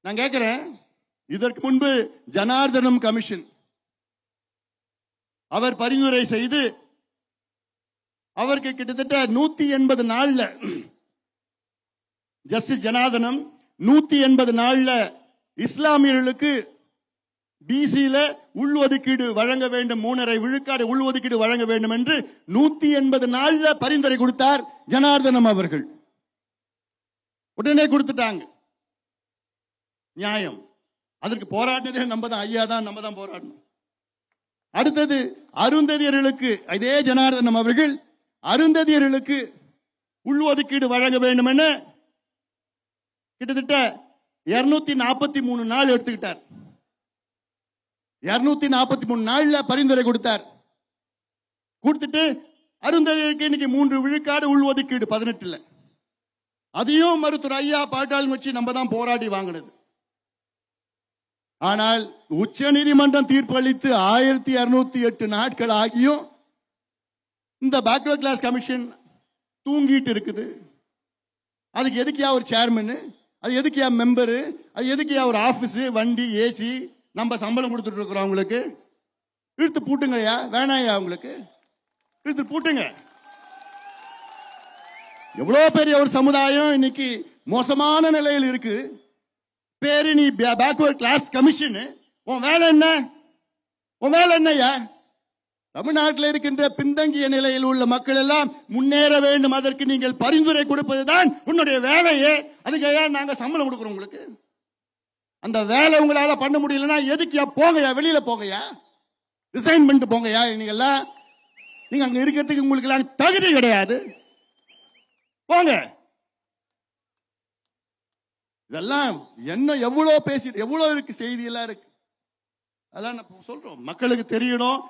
நான் கேட்கிறேன், இதற்கு முன்பு ஜனார்தனம் கமிஷன் அவர் பரிந்துரை செய்து அவருக்கு கிட்டத்தட்ட 180 நாள்ல ஜஸ்டிஸ் ஜனார்தனம் 180 நாள்ல இஸ்லாமியர்களுக்கு பிசியில உள்ஒதுக்கீடு வழங்க வேண்டும், 3.5 விழுக்காடு உள்ஒதுக்கீடு வழங்க வேண்டும் என்று 180 நாள்ல பரிந்துரை கொடுத்தார் ஜனார்தனம் அவர்கள். உடனே கொடுத்துட்டாங்க. நியாயம். அதற்கு போராடினதே நம்ம தான், ஐயா தான், நம்ம தான் போராடணும். அடுத்தது அருந்ததியர்களுக்கு இதே ஜனார்தனம் அவர்கள் அருந்ததியர்களுக்கு உள்ஒதுக்கீடு வழங்க வேண்டும் என கிட்டத்தட்ட 243 நாள் எடுத்துக்கிட்டார். 243 நாள்ல பரிந்துரை கொடுத்தார். கொடுத்துட்டு அருந்ததியருக்கு இன்னைக்கு 3 விழுக்காடு உள்ஒதுக்கீடு 18ல. அதையும் மருத்துவர் ஐயா பாட்டாளி வச்சு நம்ம தான் போராடி வாங்கினது. ஆனால் உச்ச நீதிமன்றம் தீர்ப்பு அளித்து 1208 நாட்கள் ஆகியும் இந்த பேக்வர்ட் கிளாஸ் கமிஷன் தூங்கிட்டு இருக்குது. அதுக்கு எதுக்கியா ஒரு சேர்மன், அது எதுக்கியா மெம்பரு, அது எதுக்கியா ஒரு ஆபீஸ், வண்டி, ஏசி, நம்ம சம்பளம் கொடுத்துட்டு இருக்கிறோம். அவங்களுக்கு இழுத்து பூட்டுங்கய்யா, வேணாயா அவங்களுக்கு இழுத்து பூட்டுங்க. எவ்வளவு பெரிய ஒரு சமுதாயம் இன்னைக்கு மோசமான நிலையில் இருக்கு. பேரு நீ பேக்வர்ட் கிளாஸ் கமிஷன், உன் வேலை என்ன? உன் வேலை என்னையா? தமிழ்நாட்டில் இருக்கின்ற பின்தங்கிய நிலையில் உள்ள மக்கள் எல்லாம் முன்னேற வேண்டும், அதற்கு நீங்கள் பரிந்துரை கொடுப்பதுதான் உன்னுடைய வேலையே. அதுக்கு நாங்க சம்பளம் கொடுக்கிறோம் உங்களுக்கு. அந்த வேலை உங்களால பண்ண முடியலன்னா எதுக்கு போங்கயா, வெளியில போங்கயா, ரிசைன் பண்ணிட்டு போங்கயா. நீங்க அங்க இருக்கிறதுக்கு உங்களுக்கு எல்லாம் தகுதி கிடையாது, போங்க. இதெல்லாம் என்ன எவ்வளவு பேசி எவ்வளவு இருக்கு, செய்தி எல்லாம் இருக்கு. அதெல்லாம் சொல்றோம், மக்களுக்கு தெரியணும்.